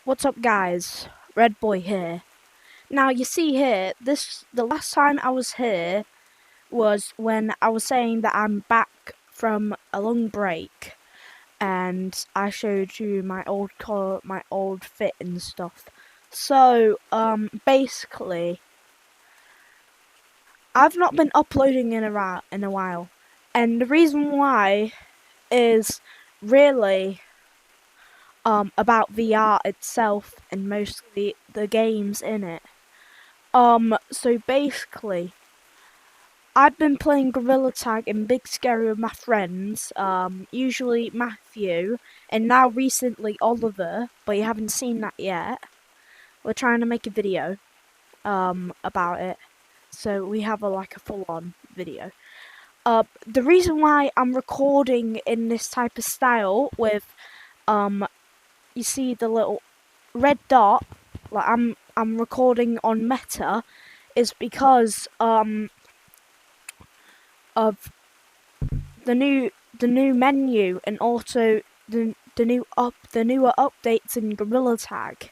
What's up, guys? Red Boy here. Now you see here, the last time I was here was when I was saying that I'm back from a long break, and I showed you my old fit and stuff. So basically, I've not been uploading in a while, and the reason why is really about VR itself and mostly the games in it. So basically, I've been playing Gorilla Tag in Big Scary with my friends, usually Matthew, and now recently Oliver, but you haven't seen that yet. We're trying to make a video, about it, so we have a full-on video. The reason why I'm recording in this type of style with, you see the little red dot, like I'm recording on Meta, is because of the new menu and also the newer updates in Gorilla Tag.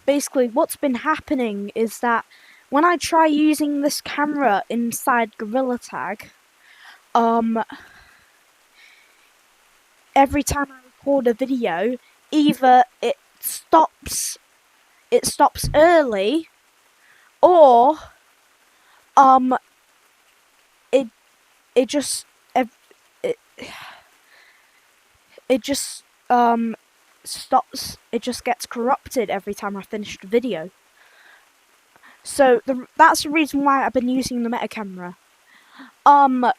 Basically, what's been happening is that when I try using this camera inside Gorilla Tag, every time I record a video, either it stops early, or it just stops. It just gets corrupted every time I finish the video. So that's the reason why I've been using the meta camera. The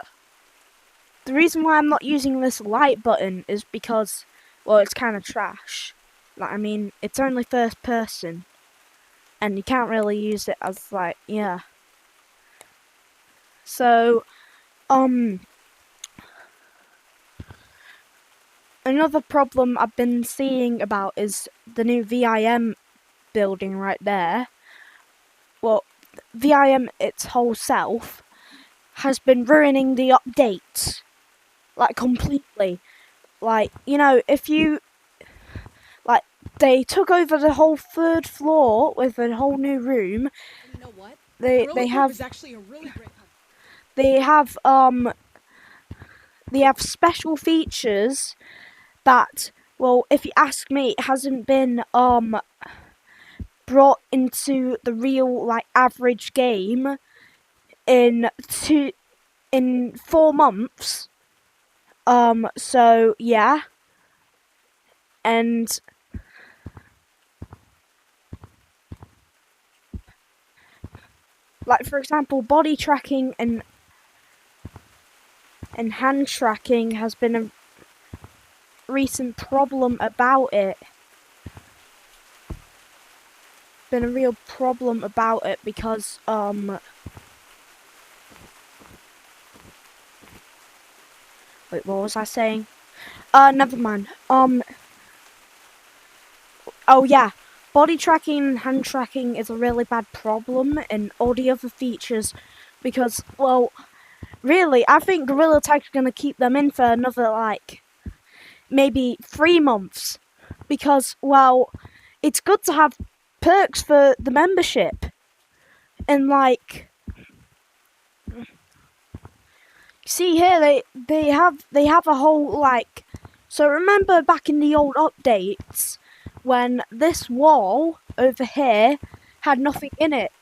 reason why I'm not using this light button is because, well, it's kind of trash. Like, I mean, it's only first person, and you can't really use it as yeah. So, another problem I've been seeing about is the new VIM building right there. Well, VIM its whole self has been ruining the updates, completely. You know, if you, they took over the whole 3rd floor with a whole new room. You know what? They have is actually a really great they have special features that, well, if you ask me, it hasn't been brought into the real average game in 4 months. So yeah. And for example, body tracking and hand tracking has been a recent problem about it. Been a real problem about it because wait, what was I saying? Never mind. Oh yeah, body tracking and hand tracking is a really bad problem, and all the other features, because, well, really, I think Gorilla Tag's gonna keep them in for another maybe 3 months, because, well, it's good to have perks for the membership, and see here, they have a whole so remember back in the old updates when this wall over here had nothing in it,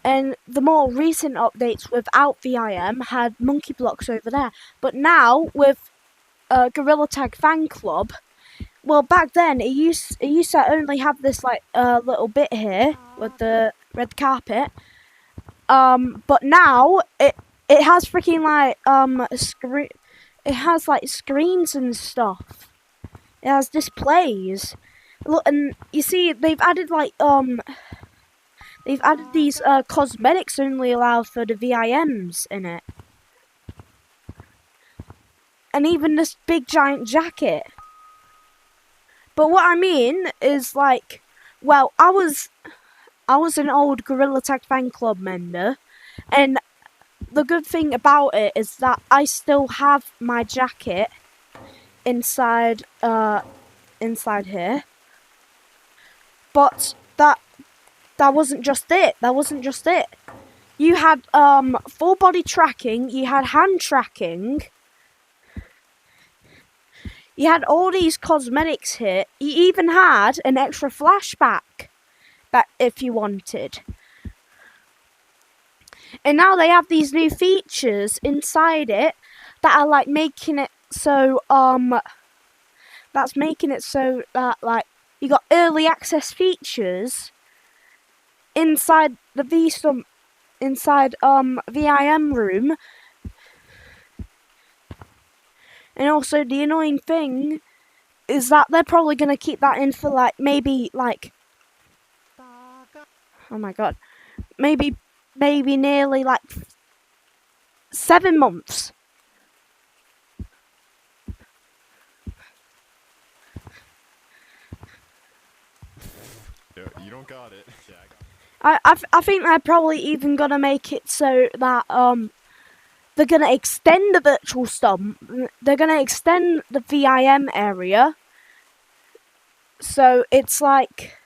and the more recent updates without VIM had monkey blocks over there. But now with Gorilla Tag Fan Club, well, back then it used to only have this little bit here with the red carpet. But now it has freaking it has screens and stuff. It has displays. Look, and you see they've added these cosmetics only allowed for the VIMs in it. And even this big giant jacket. But what I mean is well, I was an old Gorilla Tag Fan Club member, and the good thing about it is that I still have my jacket inside here. But that wasn't just it. That wasn't just it. You had full body tracking, you had hand tracking, you had all these cosmetics here. You even had an extra flashback that if you wanted. And now they have these new features inside it that are like making it so that's making it so that like you got early access features inside the VIM room. And also the annoying thing is that they're probably gonna keep that in for like maybe like oh my god, maybe nearly like 7 months. You don't got it. Yeah, I got it. I think they're probably even gonna make it so that they're gonna extend the virtual stump. They're gonna extend the VIM area. So it's like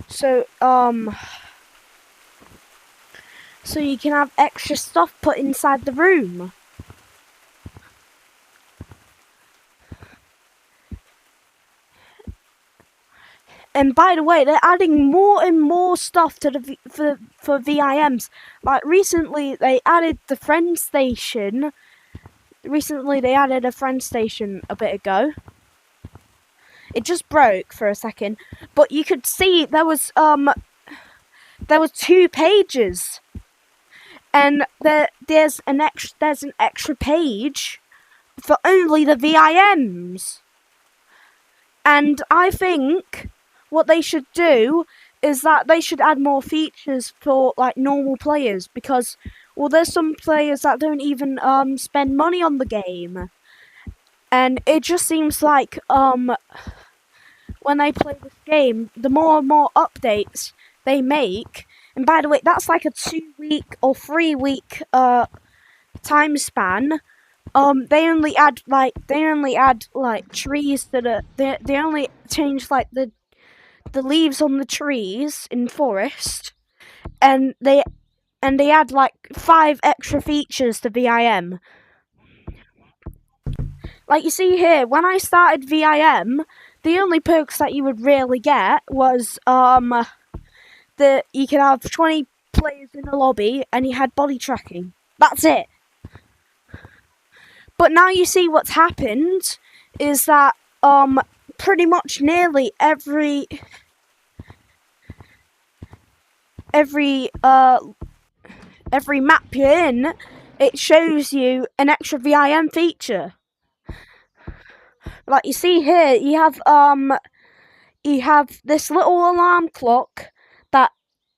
so you can have extra stuff put inside the room. And by the way, they're adding more and more stuff to the for VIMs. Like recently, they added the friend station. Recently, they added a friend station a bit ago. It just broke for a second, but you could see there was 2 pages, and there's an extra page for only the VIMs. And I think what they should do is that they should add more features for like normal players, because well, there's some players that don't even spend money on the game, and it just seems like when they play this game, the more and more updates they make. And by the way, that's like a 2-week or 3-week time span. They only add trees to the. They only change like the leaves on the trees in forest, and they add like 5 extra features to VIM. Like you see here, when I started VIM, the only perks that you would really get was that you could have 20 players in a lobby and you had body tracking. That's it. But now you see what's happened is that pretty much nearly every map you're in, it shows you an extra VIM feature. Like you see here, you have this little alarm clock that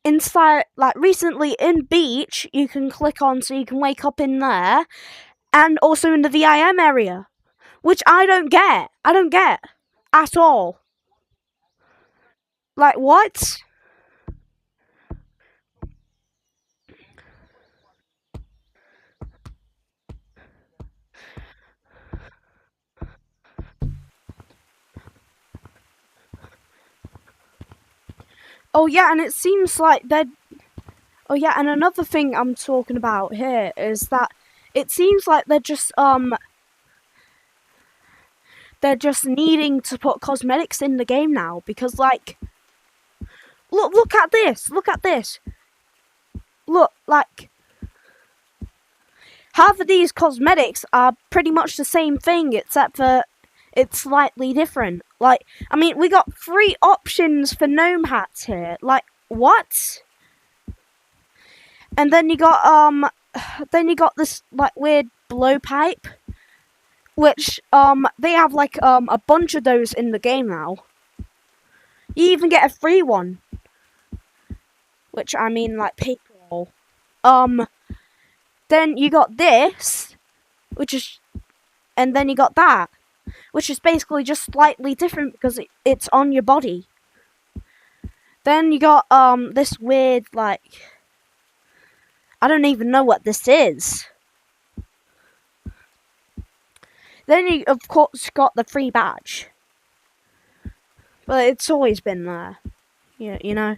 inside, like recently in Beach, you can click on so you can wake up in there, and also in the VIM area, which I don't get at all. Like what? Oh yeah, and it seems like they're. Oh yeah, and another thing I'm talking about here is that it seems like they're just needing to put cosmetics in the game now, because like look at this. Look, like half of these cosmetics are pretty much the same thing, except for it's slightly different. Like, I mean, we got 3 options for gnome hats here. Like, what? And then you got this like weird blowpipe, which they have like a bunch of those in the game now. You even get a free one, which I mean like paper roll. Then you got this, which is, and then you got that, which is basically just slightly different because it's on your body. Then you got this weird like, I don't even know what this is. Then you, of course, got the free badge. But it's always been there. Yeah, you know.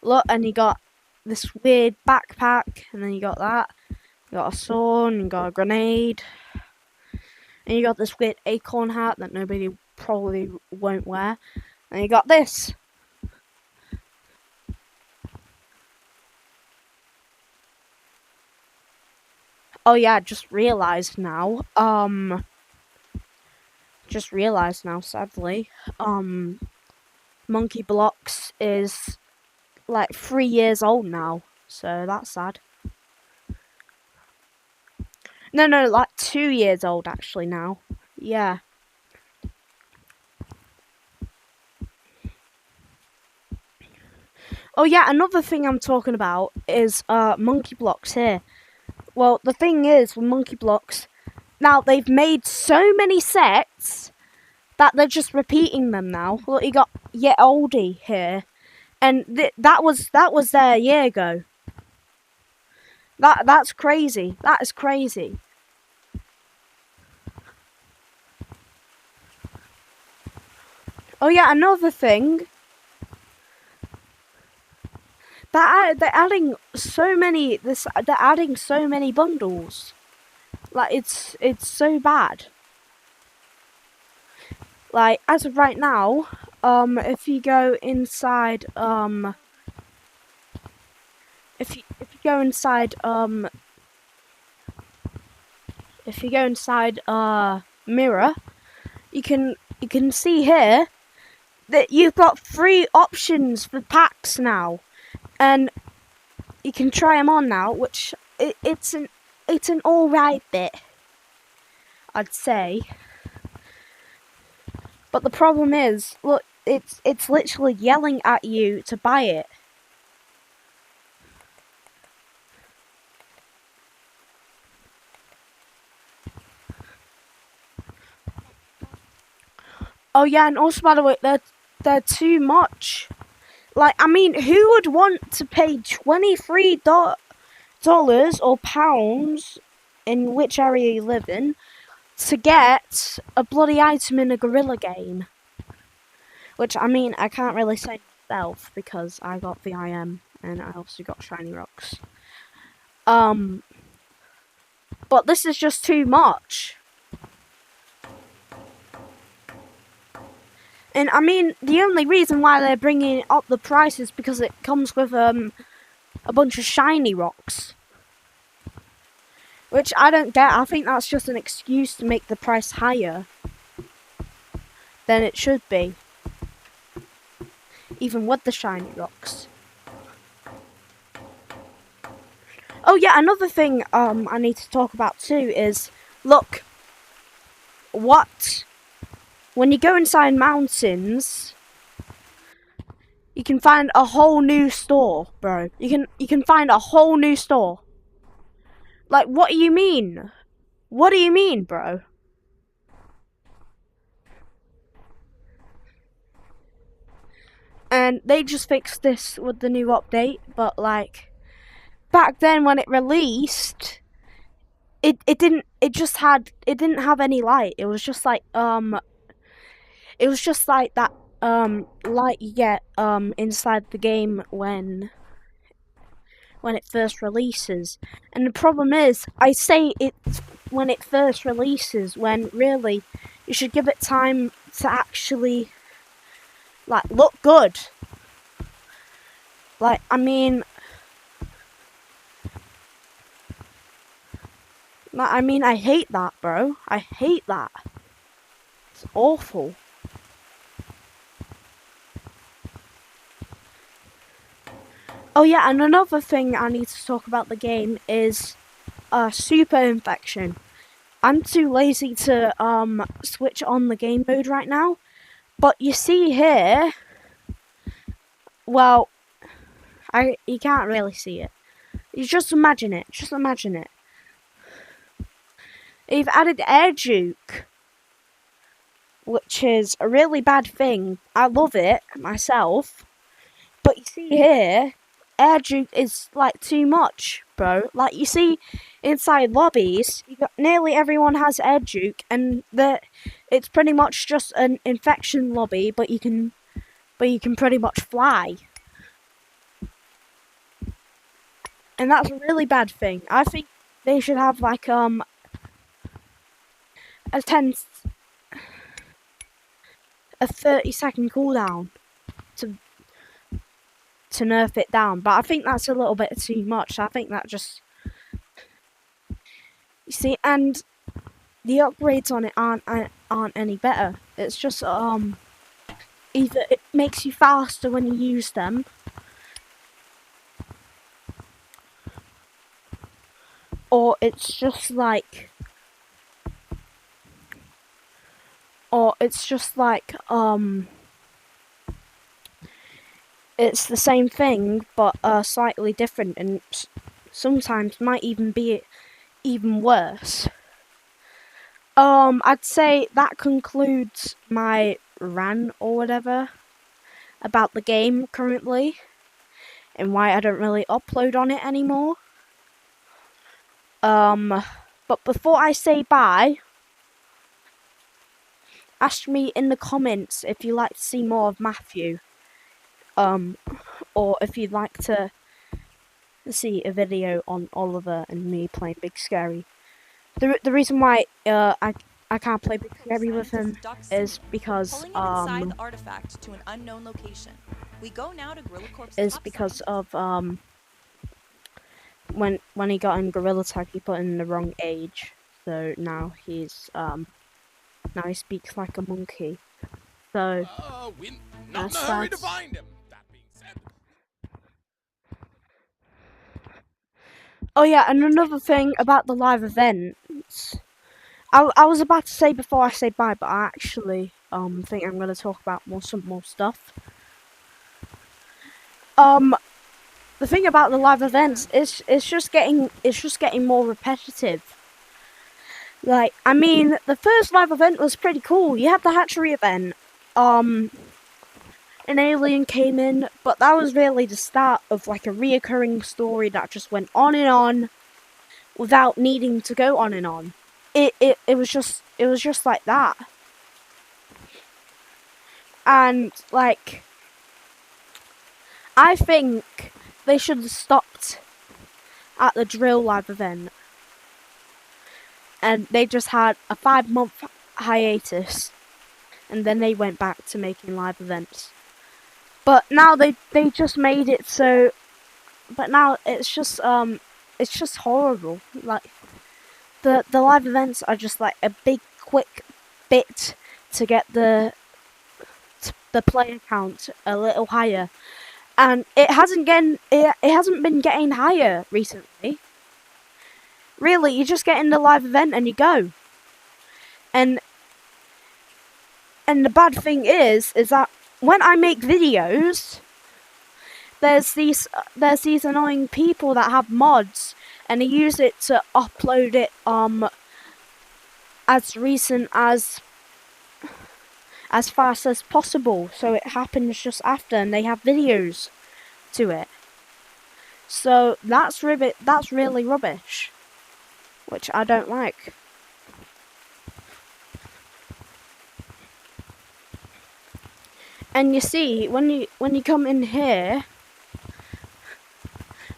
Look, and you got this weird backpack, and then you got that. You got a sword, and you got a grenade. And you got this weird acorn hat that nobody probably won't wear. And you got this. Oh yeah, just realised now, sadly, Monkey Blocks is like 3 years old now, so that's sad. No, like 2 years old actually now. Yeah. Oh yeah, another thing I'm talking about is Monkey Blocks here. Well, the thing is with Monkey Blocks, now they've made so many sets that they're just repeating them now. Look, you got Yet Oldie here, and that was there a year ago. That's crazy. That is crazy. Oh yeah, another thing. They're adding so many. They're adding so many bundles. Like it's so bad. Like as of right now, if you go inside, if you go inside, Mirror, you can see here that you've got 3 options for packs now, and you can try them on now, which it's an alright bit, I'd say. But the problem is, look, it's literally yelling at you to buy it. Oh yeah, and also by the way, they're too much. Like, I mean, who would want to pay $23 or pounds in which area you live in to get a bloody item in a gorilla game? Which, I mean, I can't really say myself because I got the IM and I also got shiny rocks. But this is just too much. And I mean, the only reason why they're bringing up the price is because it comes with a bunch of shiny rocks. Which I don't get. I think that's just an excuse to make the price higher than it should be. Even with the shiny rocks. Oh yeah, another thing I need to talk about too is, look, when you go inside mountains, you can find a whole new store, bro. You can find a whole new store. Like, what do you mean? What do you mean, bro? And they just fixed this with the new update, but like back then when it released, it didn't have any light. It was just like that light you get inside the game when it first releases. And the problem is, I say it's when it first releases, when really you should give it time to actually like look good. Like, I mean, I hate that, bro. I hate that. It's awful. Oh yeah, and another thing I need to talk about the game is super infection. I'm too lazy to switch on the game mode right now. But you see here, well, you can't really see it. You just imagine it. Just imagine it. They've added air juke, which is a really bad thing. I love it myself. But you see here, air juke is like too much. bro. Like, you see, inside lobbies, nearly everyone has air juke, and it's pretty much just an infection lobby, but you can pretty much fly. And that's a really bad thing. I think they should have like a 30-second cooldown to nerf it down, but I think that's a little bit too much. I think that just, you see, and the upgrades on it aren't any better. It's just either it makes you faster when you use them, or it's just like it's the same thing but slightly different, and sometimes might even be even worse. I'd say that concludes my rant or whatever about the game currently and why I don't really upload on it anymore. But before I say bye, ask me in the comments if you'd like to see more of Matthew. Or if you'd like to see a video on Oliver and me playing Big Scary. The reason why I can't play Big Scary with him is because inside the artifact to an unknown location. We go now to Gorilla Corp's of when he got in Gorilla Tag, he put in the wrong age, so now he's now he speaks like a monkey. So we're not in a hurry to find him. That being said. Oh yeah, and another thing about the live events, I was about to say before I say bye, but I actually think I'm gonna talk about some more stuff. The thing about the live events is it's just getting more repetitive. Like, I mean, the first live event was pretty cool. You had the hatchery event. An alien came in, but that was really the start of like a reoccurring story that just went on and on without needing to go on and on. It was just like that. And like, I think they should have stopped at the drill live event, and they just had a 5-month hiatus, and then they went back to making live events. But now they just made it so. But now it's just horrible. Like, the live events are just like a big quick bit to get the player count a little higher, and it hasn't been getting higher recently. Really, you just get in the live event and you go. And the bad thing is that when I make videos, there's these annoying people that have mods and they use it to upload it as recent as fast as possible, so it happens just after, and they have videos to it. So that's really rubbish, which I don't like. And you see, when you come in here,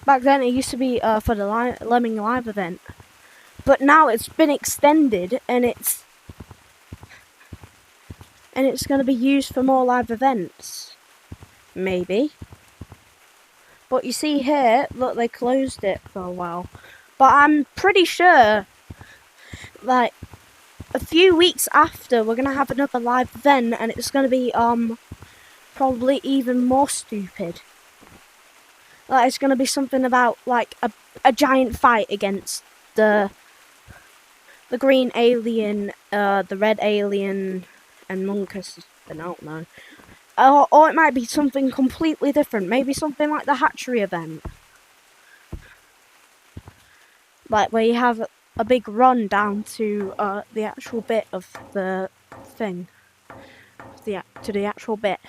back then it used to be for the Lemming Live event, but now it's been extended, and it's going to be used for more live events, maybe. But you see here, look, they closed it for a while. But I'm pretty sure, like, a few weeks after, we're going to have another live event, and it's going to be probably even more stupid. Like, it's going to be something about like a giant fight against the green alien, the red alien, and Monkus. I don't know. Or it might be something completely different. Maybe something like the hatchery event, like where you have a big run down to the actual bit of the thing, to the actual bit.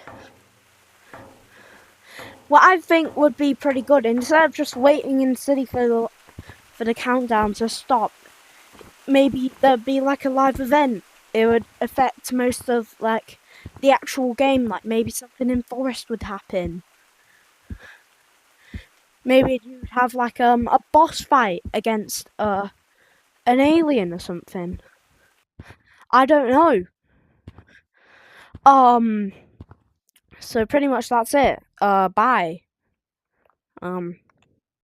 What I think would be pretty good, instead of just waiting in city for for the countdown to stop. Maybe there'd be like a live event. It would affect most of like the actual game. Like maybe something in Forest would happen. Maybe you'd have like a boss fight against an alien or something. I don't know. So pretty much that's it. Bye.